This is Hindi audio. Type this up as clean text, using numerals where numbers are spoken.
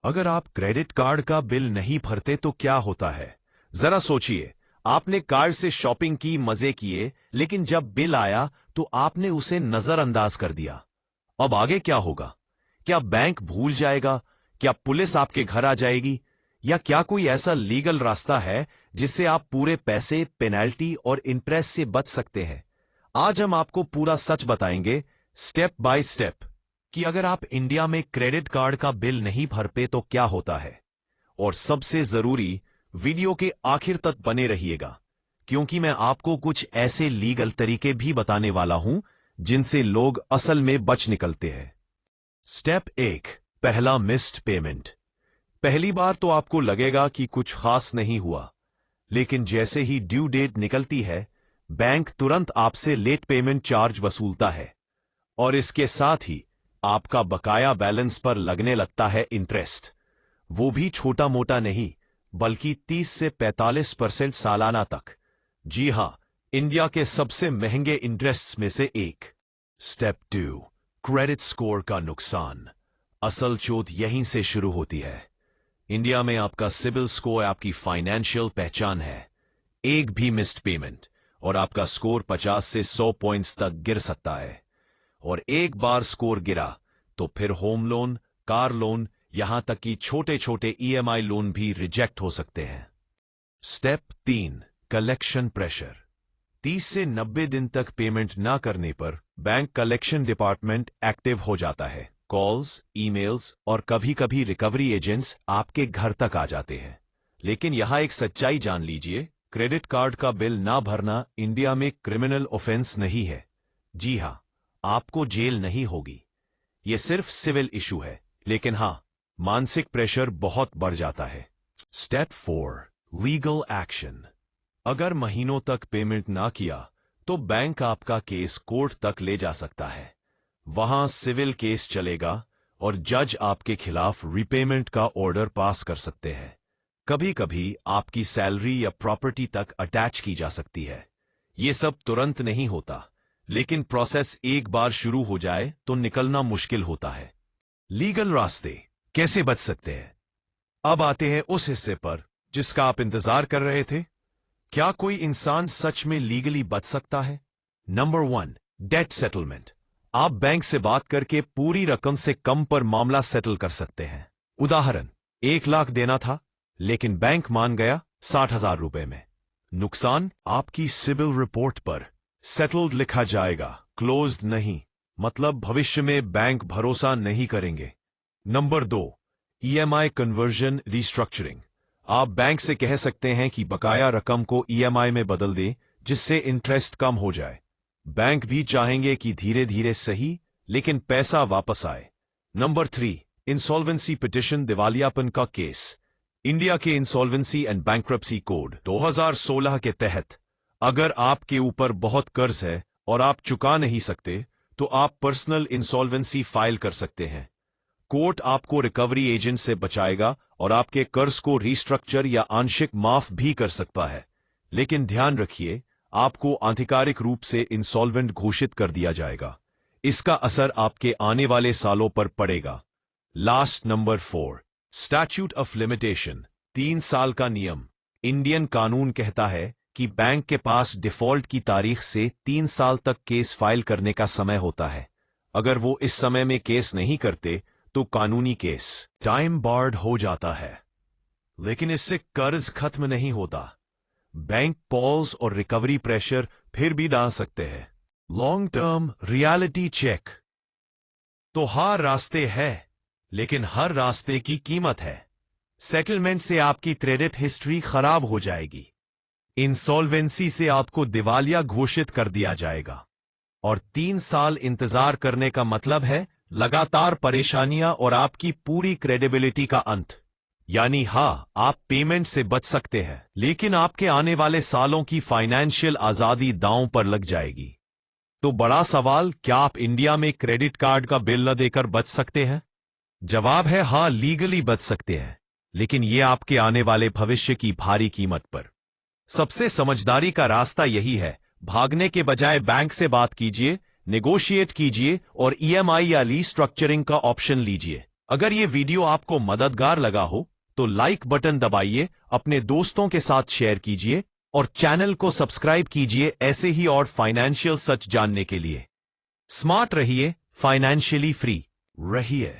अगर आप क्रेडिट कार्ड का बिल नहीं भरते तो क्या होता है? जरा सोचिए, आपने कार्ड से शॉपिंग की, मजे किए, लेकिन जब बिल आया तो आपने उसे नजरअंदाज कर दिया। अब आगे क्या होगा? क्या बैंक भूल जाएगा? क्या पुलिस आपके घर आ जाएगी? या क्या कोई ऐसा लीगल रास्ता है जिससे आप पूरे पैसे, पेनल्टी और इंटरेस्ट से बच सकते हैं? आज हम आपको पूरा सच बताएंगे, स्टेप बाय स्टेप, कि अगर आप इंडिया में क्रेडिट कार्ड का बिल नहीं भरते तो क्या होता है। और सबसे जरूरी, वीडियो के आखिर तक बने रहिएगा, क्योंकि मैं आपको कुछ ऐसे लीगल तरीके भी बताने वाला हूं जिनसे लोग असल में बच निकलते हैं। स्टेप 1, पहला मिस्ड पेमेंट। पहली बार तो आपको लगेगा कि कुछ खास नहीं हुआ, लेकिन जैसे ही ड्यू डेट निकलती है, बैंक तुरंत आपसे लेट पेमेंट चार्ज वसूलता है और इसके साथ ही आपका बकाया बैलेंस पर लगने लगता है इंटरेस्ट। वो भी छोटा मोटा नहीं, बल्कि 30 से 45% सालाना तक। जी हां, इंडिया के सबसे महंगे इंटरेस्ट में से एक। स्टेप 2, क्रेडिट स्कोर का नुकसान। असल चोट यहीं से शुरू होती है। इंडिया में आपका सिबिल स्कोर आपकी फाइनेंशियल पहचान है। एक भी मिस्ड पेमेंट और आपका स्कोर 50 से 100 पॉइंट्स तक गिर सकता है। और एक बार स्कोर गिरा तो फिर होम लोन, कार लोन, यहां तक कि छोटे छोटे ईएमआई लोन भी रिजेक्ट हो सकते हैं। Step 3, collection pressure. 30 से 90 दिन तक पेमेंट ना करने पर बैंक कलेक्शन डिपार्टमेंट एक्टिव हो जाता है। कॉल्स, ईमेल्स और कभी कभी रिकवरी एजेंट्स आपके घर तक आ जाते हैं। लेकिन यहां एक सच्चाई जान लीजिए, क्रेडिट कार्ड का बिल ना भरना इंडिया में क्रिमिनल ऑफेंस नहीं है। जी हां, आपको जेल नहीं होगी। यह सिर्फ सिविल इशू है, लेकिन हां, मानसिक प्रेशर बहुत बढ़ जाता है। Step 4, legal action. अगर महीनों तक पेमेंट ना किया तो बैंक आपका केस कोर्ट तक ले जा सकता है। वहां सिविल केस चलेगा और जज आपके खिलाफ रीपेमेंट का ऑर्डर पास कर सकते हैं। कभी कभी आपकी सैलरी या प्रॉपर्टी तक अटैच की जा सकती है। यह सब तुरंत नहीं होता, लेकिन प्रोसेस एक बार शुरू हो जाए तो निकलना मुश्किल होता है। लीगल रास्ते कैसे बच सकते हैं? अब आते हैं उस हिस्से पर जिसका आप इंतजार कर रहे थे। क्या कोई इंसान सच में लीगली बच सकता है? Number 1, debt settlement. आप बैंक से बात करके पूरी रकम से कम पर मामला सेटल कर सकते हैं। उदाहरण, 1 लाख देना था, लेकिन बैंक मान गया 60,000 रुपए में। नुकसान, आपकी सिविल रिपोर्ट पर सेटल्ड लिखा जाएगा, क्लोज्ड नहीं। मतलब भविष्य में बैंक भरोसा नहीं करेंगे। Number 2, EMI conversion restructuring. आप बैंक से कह सकते हैं कि बकाया रकम को ईएमआई में बदल दें, जिससे इंटरेस्ट कम हो जाए। बैंक भी चाहेंगे कि धीरे धीरे सही, लेकिन पैसा वापस आए। नंबर 3, इंसॉल्वेंसी पिटिशन, दिवालियापन का केस। इंडिया के इंसॉल्वेंसी एंड बैंक्रप्सी कोड 2016 के तहत अगर आपके ऊपर बहुत कर्ज है और आप चुका नहीं सकते, तो आप पर्सनल इंसॉल्वेंसी फाइल कर सकते हैं। कोर्ट आपको रिकवरी एजेंट से बचाएगा और आपके कर्ज को रिस्ट्रक्चर या आंशिक माफ भी कर सकता है। लेकिन ध्यान रखिए, आपको आधिकारिक रूप से इंसॉल्वेंट घोषित कर दिया जाएगा। इसका असर आपके आने वाले सालों पर पड़ेगा। Last, number 4, statute of limitation, 3 साल का नियम। इंडियन कानून कहता है कि बैंक के पास डिफॉल्ट की तारीख से 3 साल तक केस फाइल करने का समय होता है। अगर वो इस समय में केस नहीं करते तो कानूनी केस टाइम बार्ड हो जाता है। लेकिन इससे कर्ज खत्म नहीं होता। बैंक पॉज और रिकवरी प्रेशर फिर भी डाल सकते हैं। Long term reality check. तो हर रास्ते है, लेकिन हर रास्ते की कीमत है। सेटलमेंट से आपकी क्रेडिट हिस्ट्री खराब हो जाएगी। इंसॉल्वेंसी से आपको दिवालिया घोषित कर दिया जाएगा। और 3 साल इंतजार करने का मतलब है लगातार परेशानियां और आपकी पूरी क्रेडिबिलिटी का अंत। यानी हां, आप पेमेंट से बच सकते हैं, लेकिन आपके आने वाले सालों की फाइनेंशियल आजादी दांव पर लग जाएगी। तो बड़ा सवाल, क्या आप इंडिया में क्रेडिट कार्ड का बिल न देकर बच सकते हैं? जवाब है हां, लीगली बच सकते हैं, लेकिन यह आपके आने वाले भविष्य की भारी कीमत पर। सबसे समझदारी का रास्ता यही है, भागने के बजाय बैंक से बात कीजिए, नेगोशिएट कीजिए और ईएमआई या रिस्ट्रक्चरिंग का ऑप्शन लीजिए। अगर ये वीडियो आपको मददगार लगा हो तो लाइक बटन दबाइए, अपने दोस्तों के साथ शेयर कीजिए और चैनल को सब्सक्राइब कीजिए ऐसे ही और फाइनेंशियल सच जानने के लिए। स्मार्ट रहिए, फाइनेंशियली फ्री रहिए।